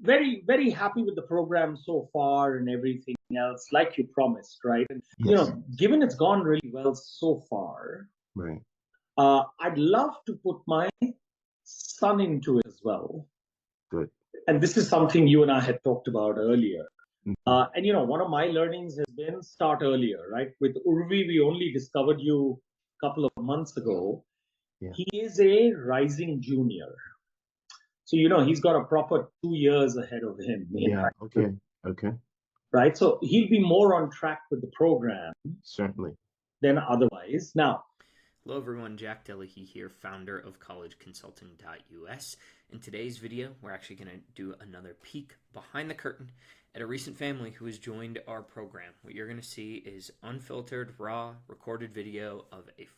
very, very happy with the program so far and everything else, like you promised, right? And Yes. given it's gone really well so far, Right. I'd love to put my son into it as well. Good. And this is something you and I had talked about earlier. Hmm. And one of my learnings has been start earlier, right? With Urvi, we only discovered you a couple of months ago. Yeah. He is a rising junior. So, he's got a proper 2 years ahead of him, in Yeah. fact, Okay. Okay. right? So he'll be more on track with the program Certainly. than otherwise. Now, Hello everyone, Jack Delahy here, founder of collegeconsulting.us. In today's video, we're actually going to do another peek behind the curtain at a recent family who has joined our program. What you're going to see is unfiltered, raw, recorded video of a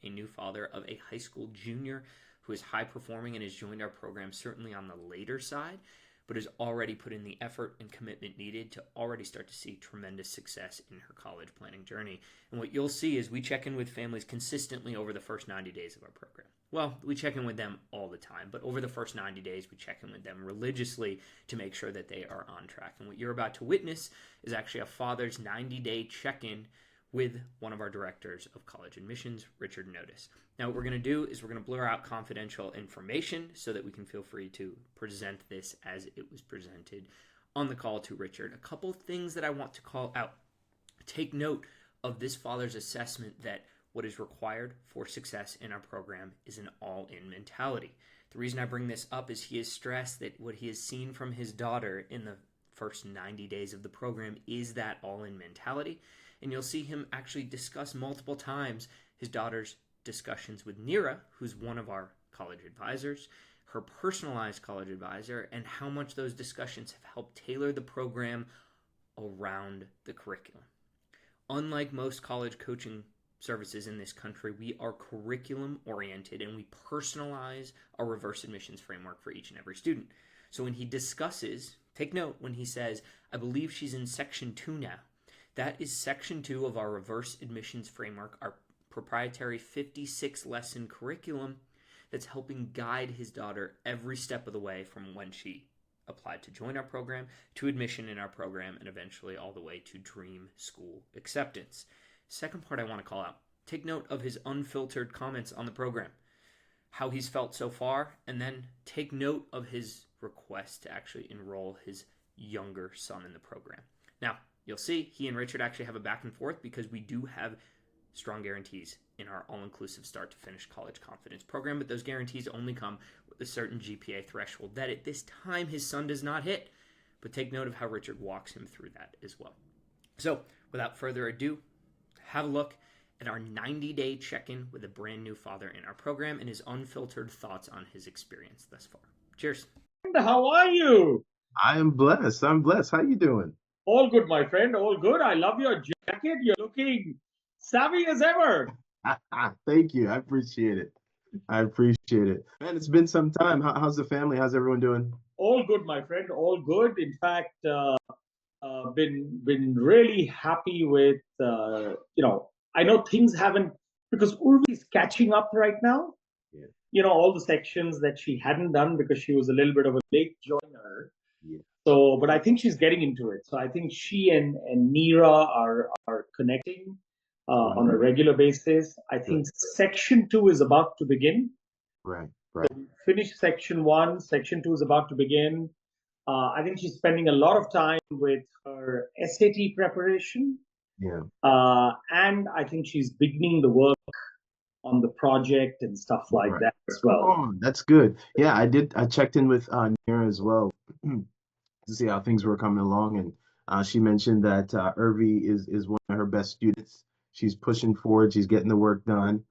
new father of a high school junior who is high performing and has joined our program certainly on the later side, but has already put in the effort and commitment needed to already start to see tremendous success in her college planning journey. And what you'll see is we check in with families consistently over the first 90 days of our program. Well, we check in with them all the time, but over the first 90 days, we check in with them religiously to make sure that they are on track. And what you're about to witness is actually a father's 90-day check-in with one of our directors of college admissions, Richard Notice. Now, what we're going to do is we're going to blur out confidential information so that we can feel free to present this as it was presented on the call to Richard. A couple things that I want to call out. Take note of this father's assessment that what is required for success in our program is an all-in mentality. The reason I bring this up is he has stressed that what he has seen from his daughter in the first 90 days of the program is that all-in mentality. And you'll see him actually discuss multiple times his daughter's discussions with Nerra, who's one of our college advisors, her personalized college advisor, and how much those discussions have helped tailor the program around the curriculum. Unlike most college coaching services in this country, we are curriculum oriented and we personalize our reverse admissions framework for each and every student. So when he discusses, take note when he says, I believe she's in section 2 now. That is section 2 of our reverse admissions framework, our proprietary 56 lesson curriculum that's helping guide his daughter every step of the way from when she applied to join our program, to admission in our program, and eventually all the way to dream school acceptance. Second part I want to call out, take note of his unfiltered comments on the program, how he's felt so far, and then take note of his request to actually enroll his younger son in the program. Now, you'll see he and Richard actually have a back and forth because we do have strong guarantees in our all-inclusive start to finish college confidence program, but those guarantees only come with a certain GPA threshold that at this time his son does not hit. But take note of how Richard walks him through that as well. So without further ado, have a look at our 90-day check-in with a brand new father in our program and his unfiltered thoughts on his experience thus far. Cheers. how are you? I am blessed. I'm blessed. How you doing? All good, my friend. All good. I love your jacket. You're looking savvy as ever. Thank you. I appreciate it. I appreciate it. Man, it's been some time. How's the family? How's everyone doing? All good, my friend. All good. In fact, been really happy with I know things haven't, because Urvi's catching up right now. Yeah. All the sections that she hadn't done because she was a little bit of a late joiner. Yeah. So, but I think she's getting into it. So I think she and Nerra are connecting on a regular basis. I think section 2 is about to begin. Right. Right. So finish section 1. Section 2 is about to begin. I think she's spending a lot of time with her SAT preparation. Yeah. And I think she's beginning the work on the project and stuff like that as well. Oh, that's good. Yeah, I checked in with Nerra as well to see how things were coming along, and she mentioned that Urvi is one of her best students. She's pushing forward. She's getting the work done.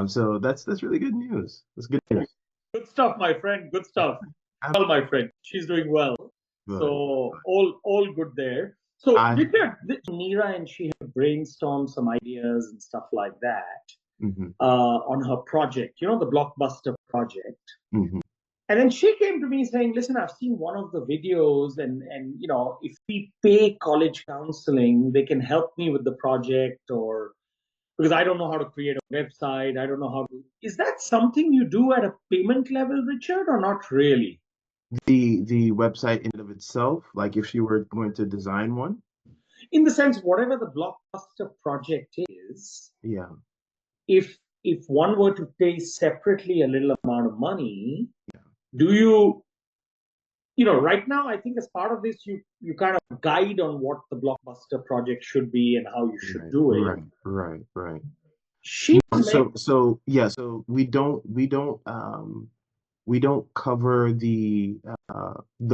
So that's really good news. That's good news. Good stuff, my friend. Good stuff. Well, my friend, she's doing well. Good. So all good there. So Beecher, Nerra and she have brainstormed some ideas and stuff like that on her project. The blockbuster project. And then she came to me saying, "Listen, I've seen one of the videos, and if we pay college counseling, they can help me with the project, or because I don't know how to create a website, I don't know how to." Is that something you do at a payment level, Richard, or not really? The website in and of itself, like if you were going to design one? In the sense, whatever the blockbuster project is, Yeah. If one were to pay separately a little amount of money, Yeah. do you, right now, I think as part of this, you kind of guide on what the blockbuster project should be and how you should do it. Right. She So yeah, so we don't cover the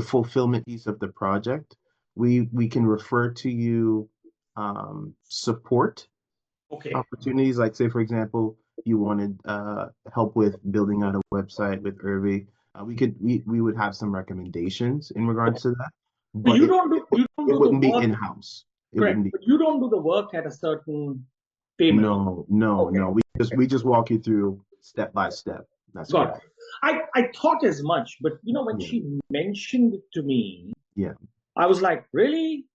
fulfillment piece of the project. We can refer to you support okay. opportunities, like say for example, you wanted help with building out a website with Urvi. We would have some recommendations in regards to that, So but you don't do the wouldn't be work, in-house. It correct? wouldn't be. But you don't do the work at a certain payment. No. We just walk you through step by step. That's Got it. correct. I thought as much, but when Yeah. she mentioned it to me, Yeah. I was like, really?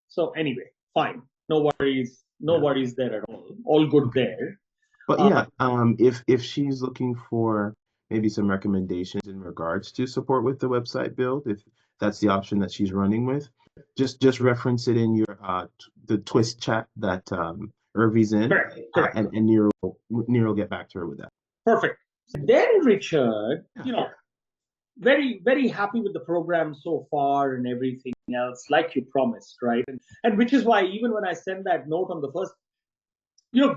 So anyway, fine. No worries. No Yeah. worries there at all. All good Okay. there. But Uh, yeah, if she's looking for maybe some recommendations in regards to support with the website build, if that's the option that she's running with, just reference it in your the twist chat that Urvi's in, correct. and Nero will get back to her with that. Perfect. Then Richard, Yeah. very, very happy with the program so far and everything else, like you promised, right? And which is why even when I sent that note on the first,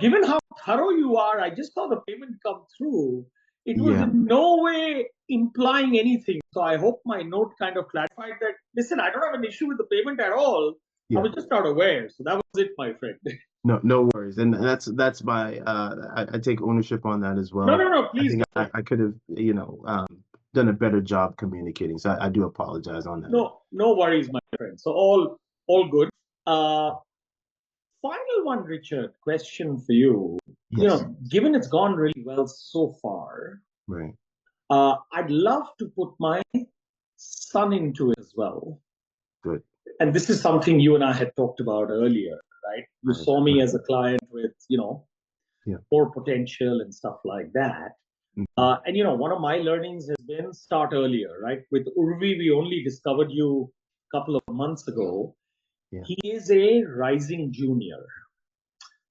given how thorough you are, I just saw the payment come through. It was Yeah. in no way implying anything. So I hope my note kind of clarified that, listen, I don't have an issue with the payment at all. I Yeah. was just not aware. So that was it, my friend. No worries, and that's my I take ownership on that as well. No, I please think don't. I could have done a better job communicating, so I do apologize on that. No worries, my friend. So all good. Uh, Final one, Richard. Question for you. Yes. Given it's gone really well so far, Right. I'd love to put my son into it as well. Good. And this is something you and I had talked about earlier, right? You saw me as a client with, Yeah. more potential and stuff like that. Mhm. And one of my learnings has been start earlier, right? With Urvi, we only discovered you a couple of months ago. Yeah. He is a rising junior.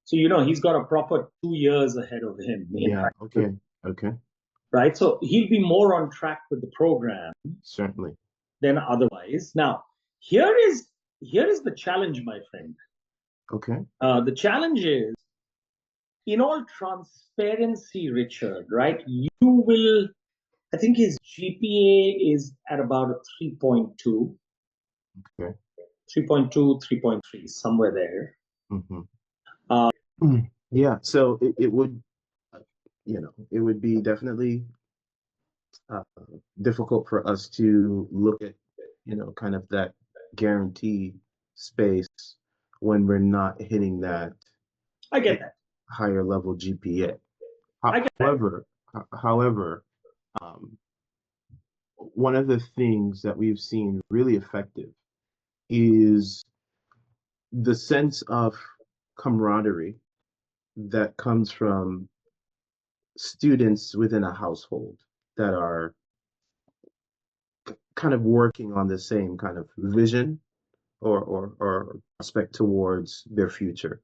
So, he's got a proper 2 years ahead of him. Yeah. Okay. Okay. Right. So he'll be more on track with the program Certainly. than otherwise. Now, here is the challenge, my friend. Okay. The challenge is, in all transparency, Richard, right? I think his GPA is at about a 3.2. Okay. 3.2, 3.3, somewhere there. Mm-hmm. Uh, Yeah. So it would, it would be definitely uh, difficult for us to look at, kind of that guarantee space when we're not hitting that I get that. higher level GPA. I get that. However, um, one of the things that we've seen really effective is the sense of camaraderie that comes from students within a household that are kind of working on the same kind of vision or prospect towards their future.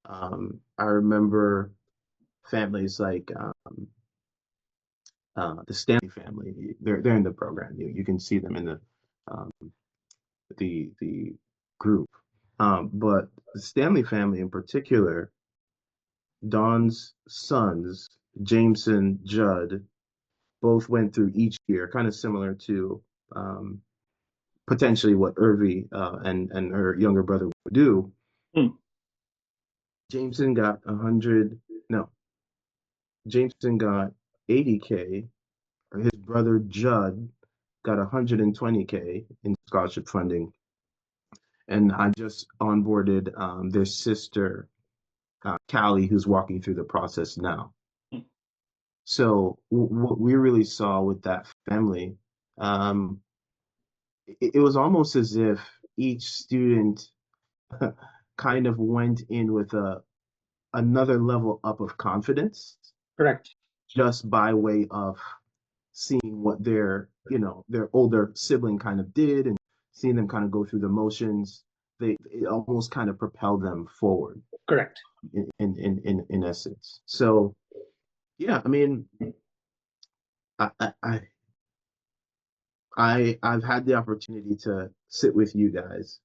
I remember families like the Stanley family. They're in the program. You can see them in um, the group. But the Stanley family in particular, Don's sons, Jameson, Judd, both went through each year, kind of similar to um, potentially what Urvi and her younger brother would do. Hmm. Jameson got 100, no, Jameson got 80K. His brother Judd got 120K in scholarship funding. And I just onboarded their sister, Callie, who's walking through the process now. So what we really saw with that family, um, it was almost as if each student kind of went in with another level up of confidence Correct. just by way of seeing what their older sibling kind of did and seeing them kind of go through the motions, it almost kind of propelled them forward. Correct. In essence. So yeah, I mean, I've had the opportunity to sit with you guys,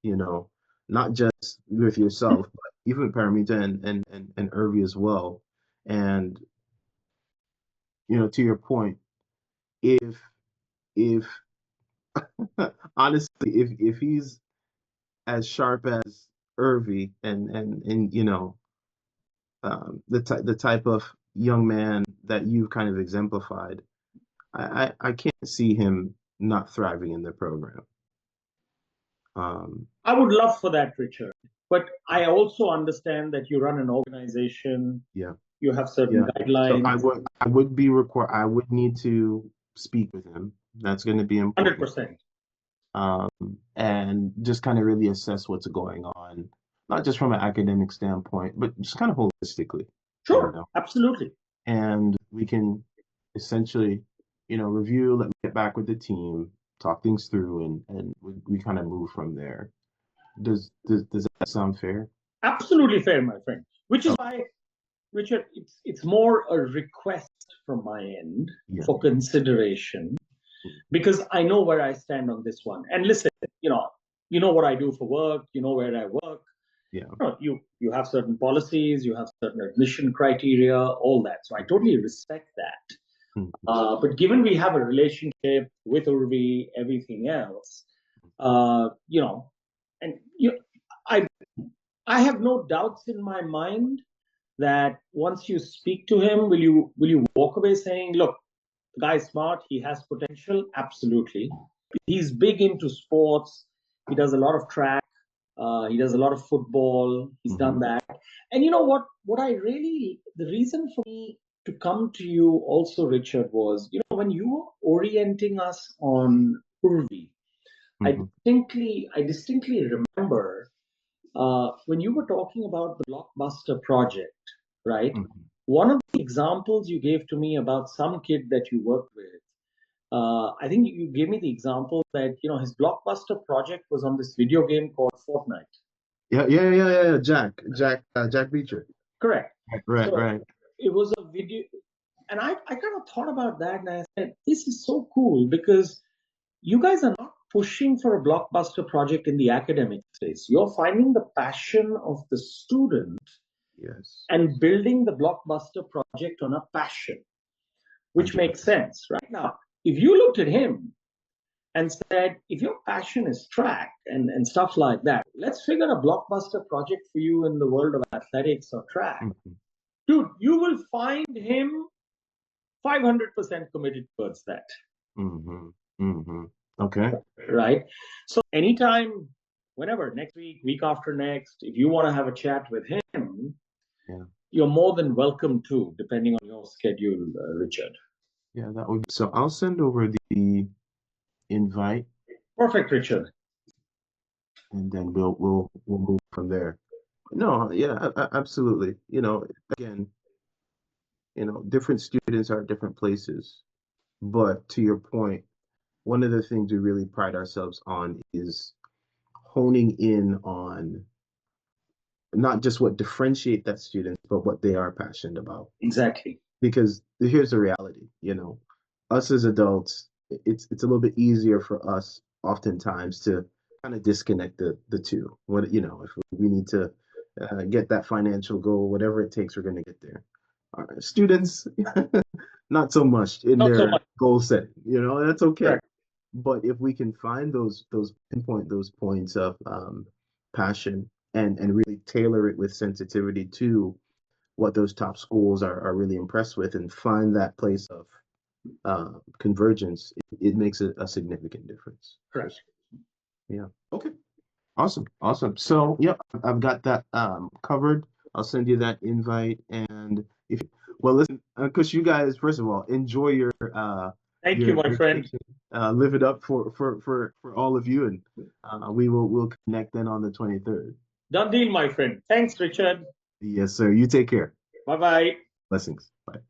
not just with yourself, but even with Paramita and Urvi as well. And to your point, if honestly, if he's as sharp as Urvi and the type of young man that you've kind of exemplified, I can't see him not thriving in the program. I would love for that, Richard. But I also understand that you run an organization. Yeah. You have certain guidelines. So I would be required. I would need to speak with him. That's going to be important. 100%. And just kind of really assess what's going on, not just from an academic standpoint, but just kind of holistically. Sure, absolutely. And we can essentially, review, let me get back with the team, talk things through, and we kind of move from there. Does that sound fair? Absolutely fair, my friend. Which is why, Richard, it's more a request from my end for consideration, because I know where I stand on this one. And listen, you know what I do for work, you know where I work. Yeah. You have certain policies, you have certain admission criteria, all that. So I totally respect that. But given we have a relationship with Urvi, everything else, I have no doubts in my mind that once you speak to him, will you walk away saying, look, the guy's smart, he has potential? Absolutely. He's big into sports. He does a lot of track. He does a lot of football. He's done that. And you know what? The reason for me to come to you also, Richard, was, when you were orienting us on Urvi, I distinctly remember when you were talking about the Blockbuster project, right? One of the examples you gave to me about some kid that you worked with, I think you gave me the example that, his Blockbuster project was on this video game called Fortnite. Yeah. Jack Beecher. Correct. Right. It was a video, and I kind of thought about that, and I said, this is so cool, because you guys are not pushing for a blockbuster project in the academic space. You're finding the passion of the student and building the blockbuster project on a passion, which 100%. Makes sense, right? Now, if you looked at him and said, if your passion is track and stuff like that, let's figure a blockbuster project for you in the world of athletics or track. Dude, you will find him 500% committed towards that. Okay. Right. So anytime, whenever, next week after next, if you want to have a chat with him, you're more than welcome to, depending on your schedule, Richard. Yeah, that would be. So I'll send over the invite. Perfect, Richard. And then we'll move from there. No, yeah, absolutely. Again, different students are at different places, but to your point, one of the things we really pride ourselves on is honing in on not just what differentiate that student, but what they are passionate about. Exactly. Because here's the reality, us as adults, it's a little bit easier for us oftentimes to kind of disconnect the two. If we need to get that financial goal, whatever it takes, we're going to get there. Students, not so much in their goal setting. That's okay. Correct. But if we can find those points of passion and really tailor it with sensitivity to what those top schools are really impressed with, and find that place of convergence, it makes a significant difference. Correct. Yeah. Okay. Awesome. So, I've got that covered. I'll send you that invite, and listen, because you guys, first of all, enjoy your thank you, my friend. Live it up for all of you, and we'll connect then on the 23rd. Done deal, my friend. Thanks, Richard. Yes, sir. You take care. Bye-bye. Blessings. Bye.